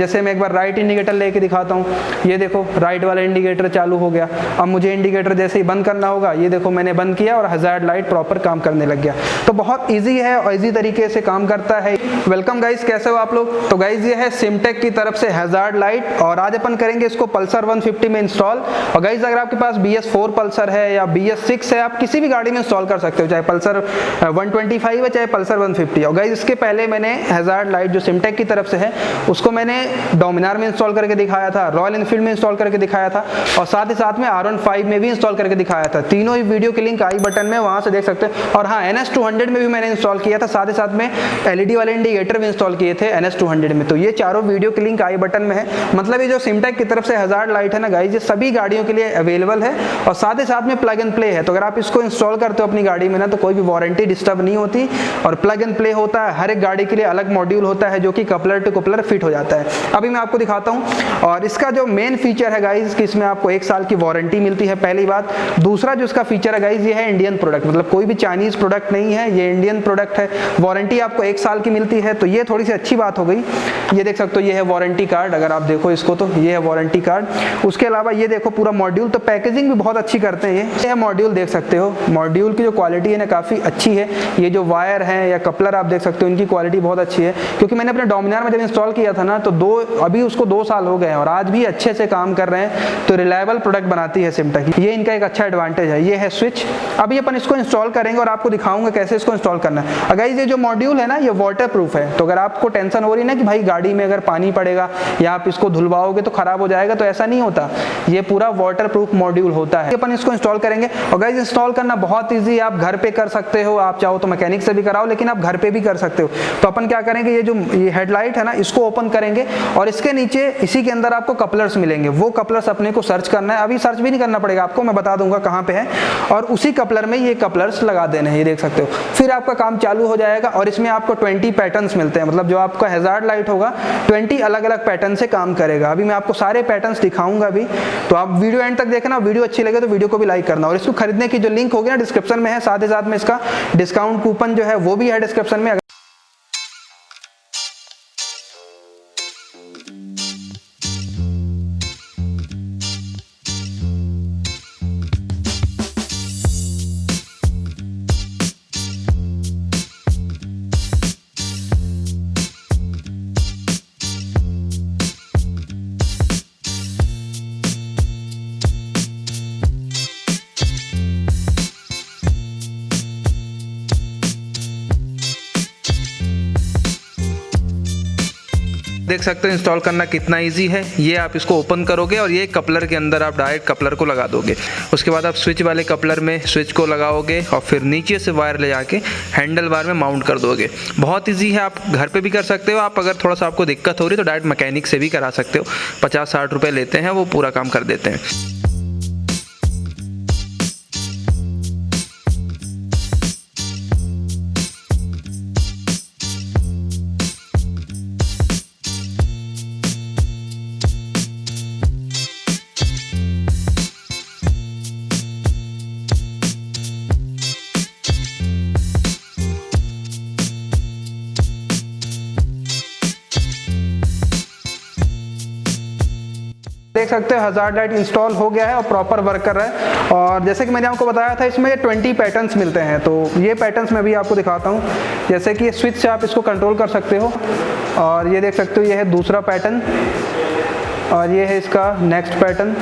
जैसे मैं एक बार राइट इंडिकेटर लेके दिखाता हूँ, ये देखो राइट वाला इंडिकेटर चालू हो गया। अब मुझे इंडिकेटर जैसे ही बंद करना होगा, ये देखो मैंने बंद किया और हज़ार्ड लाइट प्रॉपर काम करने लग गया। तो बहुत ईजी है और ईजी तरीके से काम करता है। वेलकम गाइस, कैसे हो आप लोग। तो गाइस ये है सिमटेक की तरफ से हज़ार्ड लाइट और आज अपन करेंगे इसको पल्सर 150 में इंस्टॉल। और गाइस अगर आपके पास BS4 पल्सर है या BS6 है, आप किसी भी गाड़ी में इंस्टॉल कर सकते हो, चाहे पल्सर 125 है चाहे पल्सर 150। और गाइस इसके पहले मैंने हज़ार्ड लाइट जो सिमटेक की तरफ से है उसको मैंने डोमिनार में इंस्टॉल करके दिखाया था, रॉयल एनफील्ड में इंस्टॉल करके दिखाया था और साथ ही साथ में R15 में भी इंस्टॉल करके दिखाया था। तीनों ही वीडियो की लिंक आई बटन में, वहां से देख सकते हैं। और हाँ, NS200 में भी मैंने इंस्टॉल किया था, साथ ही साथ में LED वाले इंडिकेटर भी इंस्टॉल किए थे NS200 में। तो ये चारों वीडियो की लिंक आई बटन में है। मतलब ये जो सिमटेक की तरफ से हज़ार्ड लाइट है ना गाइस, ये सभी गाड़ियों के लिए अवेलेबल है और साथ ही साथ में प्लग एंड प्ले है। तो अगर आप इसको इंस्टॉल करते हो अपनी गाड़ी में ना, तो कोई भी वारंटी डिस्टर्ब नहीं होती और प्लग एंड प्ले होता है। हर एक गाड़ी के लिए अलग मॉड्यूल होता है जो कि कपलर टू कपलर फिट हो जाता है। अभी मैं आपको दिखाता हूं। और इसका जो मेन फीचर है गाइस कि इसमें आपको 1 साल की वारंटी मिलती है, पहली बात। दूसरा जो इसका फीचर है गाइस, ये है इंडियन प्रोडक्ट, मतलब कोई भी चाइनीज प्रोडक्ट नहीं है, ये इंडियन प्रोडक्ट है। वारंटी आपको 1 साल की मिलती है, तो ये थोड़ी सी अच्छी बात हो गई। ये देख सकते हो, ये है वारंटी कार्ड। अगर आप देखो इसको तो ये है वारंटी कार्ड। उसके अलावा ये देखो पूरा मॉड्यूल, तो पैकेजिंग भी बहुत अच्छी करते हैं। ये है मॉड्यूल, देख सकते हो मॉड्यूल की जो क्वालिटी है ना काफी अच्छी है। ये जो वायर है या कपलर आप देख सकते हो, इनकी क्वालिटी बहुत अच्छी है। क्योंकि मैंने अपने डोमिनार में जब इंस्टॉल किया था ना, तो अभी उसको 2 साल हो गए हैं और आज भी अच्छे से काम कर रहे हैं। तो रिलायबल प्रोडक्ट बनाती है सिमटेक, ये इनका एक अच्छा एडवांटेज है। ये है स्विच। अभी अपन इसको इंस्टॉल करेंगे और आपको दिखाऊंगा कैसे इसको इंस्टॉल करना है। अगर ये जो मॉड्यूल है ना, ये वाटर प्रूफ है। तो अगर आपको टेंशन हो रही है ना कि भाई गाड़ी में अगर पानी पड़ेगा या आप इसको धुलवाओगे तो खराब हो जाएगा, तो ऐसा नहीं होता। ये पूरा वाटर प्रूफ मॉड्यूल होता है। अपन इसको इंस्टॉल करेंगे और गाइस इंस्टॉल करना बहुत ईजी है। आप घर पे कर सकते हो, आप चाहो तो मैकेनिक से भी कराओ, लेकिन आप घर पे भी कर सकते हो। तो अपन क्या करेंगे, ये जो ये हेडलाइट है ना, इसको ओपन करेंगे और इसके नीचे इसी के अंदर आपको कपलर्स मिलेंगे। वो कपलर्स अपने को सर्च करना है। अभी सर्च भी नहीं करना पड़ेगा आपको, मैं बता दूंगा कहाँ पे है। और उसी कपलर में ये कपलर्स लगा देने हैं, ये देख सकते हो। फिर आपका काम चालू हो जाएगा और इसमें आपको 20 पैटर्न्स मिलते हैं। मतलब जो आपका हज़ार्ड लाइट होगा 20 अलग अलग पैटर्न से काम करेगा। अभी मैं आपको सारे पैटर्न्स दिखाऊंगा अभी, तो आप वीडियो एंड तक देखना। वीडियो अच्छी लगे तो वीडियो को भी लाइक करना। और इसको खरीदने की जो लिंक होगी ना, डिस्क्रिप्शन में है। साथ ही साथ में इसका डिस्काउंट कूपन जो है वो भी है डिस्क्रिप्शन में। देख सकते हो इंस्टॉल करना कितना इजी है। ये आप इसको ओपन करोगे और ये कपलर के अंदर आप डायरेक्ट कपलर को लगा दोगे। उसके बाद आप स्विच वाले कपलर में स्विच को लगाओगे और फिर नीचे से वायर ले जाके हैंडल बार में माउंट कर दोगे। बहुत इजी है, आप घर पे भी कर सकते हो। आप अगर थोड़ा सा आपको दिक्कत हो रही है तो डायरेक्ट मैकेनिक से भी करा सकते हो। 50-60 रुपये लेते हैं, वो पूरा काम कर देते हैं। देख सकते हैं हज़ार्ड लाइट इंस्टॉल हो गया है और प्रॉपर वर्क कर रहा है। और जैसे कि मैंने आपको बताया था, इसमें 20 पैटर्न्स मिलते हैं। तो ये पैटर्न्स मैं भी आपको दिखाता हूँ। जैसे कि स्विच से आप इसको कंट्रोल कर सकते हो। और ये देख सकते हो, ये है दूसरा पैटर्न और ये है इसका नेक्स्ट पैटर्न।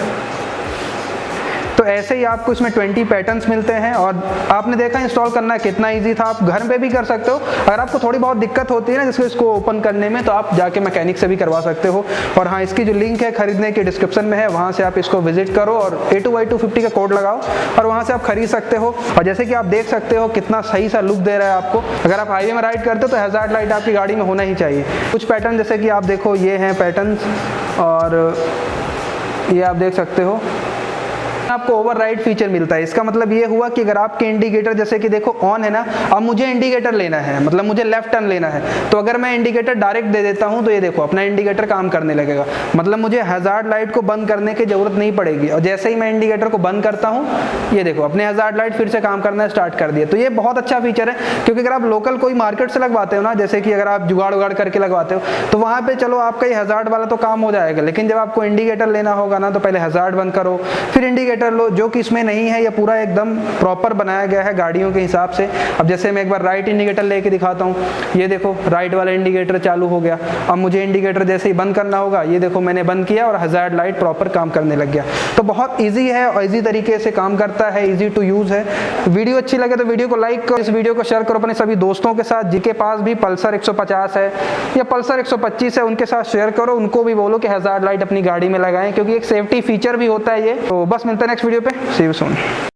तो ऐसे ही आपको इसमें 20 पैटर्न्स मिलते हैं। और आपने देखा इंस्टॉल करना कितना इजी था। आप घर पे भी कर सकते हो। अगर आपको थोड़ी बहुत दिक्कत होती है ना जिसको इसको ओपन करने में, तो आप जाके मैकेनिक से भी करवा सकते हो। और हाँ, इसकी जो लिंक है खरीदने की डिस्क्रिप्शन में है, वहाँ से आप इसको विजिट करो और A2Y250 का कोड लगाओ और वहाँ से आप खरीद सकते हो। और जैसे कि आप देख सकते हो कितना सही सा लुक दे रहा है आपको। अगर आप हाईवे में राइड करते हो तो हज़ार्ड लाइट आपकी गाड़ी में होना ही चाहिए। कुछ पैटर्न जैसे कि आप देखो, ये हैं पैटर्न्स और ये आप देख सकते हो। आपको ओवरराइड फीचर मिलता है। इसका मतलब ये हुआ कि अगर आपके इंडिकेटर जैसे कि देखो ऑन है ना, अब मुझे इंडिकेटर लेना है, मतलब मुझे लेफ्ट टर्न लेना है, तो अगर मैं इंडिकेटर डायरेक्ट दे देता हूं तो ये देखो अपना इंडिकेटर काम करने लगेगा, मतलब मुझे हजार्ड लाइट को बंद करने की जरूरत नहीं पड़ेगी। और जैसे ही मैं इंडिकेटर को बंद करता हूं, ये देखो अपने हजार्ड लाइट फिर से काम करना स्टार्ट कर दिया। तो ये बहुत अच्छा फीचर है, क्योंकि अगर आप लोकल कोई मार्केट से लगवाते हो ना, जैसे कि अगर आप जुगाड़ उगाड़ करके लगवाते हो, तो वहां पे चलो आपका ये हजार्ड वाला तो काम हो जाएगा, लेकिन जब आपको इंडिकेटर लेना होगा ना, तो पहले हजार्ड बंद करो फिर इंडिकेटर लो, जो कि इसमें नहीं है। ये पूरा एकदम प्रॉपर बनाया गया है गाड़ियों के हिसाब से। अब जैसे मैं एक बार राइट इंडिकेटर लेके दिखाता हूँ, ये देखो राइट वाला इंडिकेटर चालू हो गया। अब मुझे इंडिकेटर जैसे ही बंद करना होगा, ये देखो मैंने बंद किया और हजार्ड लाइट प्रॉपर काम करने लग गया। तो बहुत ईजी है और ईजी तरीके से काम करता है, ईजी टू यूज है। वीडियो अच्छी लगे तो वीडियो को लाइक करो, इस वीडियो को शेयर करो अपने सभी दोस्तों के साथ जिनके पास भी पल्सर 150 है या पल्सर 125 है, उनके साथ शेयर करो, उनको भी बोलो कि हजार्ड लाइट अपनी गाड़ी में लगाएं, क्योंकि एक सेफ्टी फीचर भी होता है ये। तो बस मिलता है नेक्स्ट वीडियो पे, सी यू सून।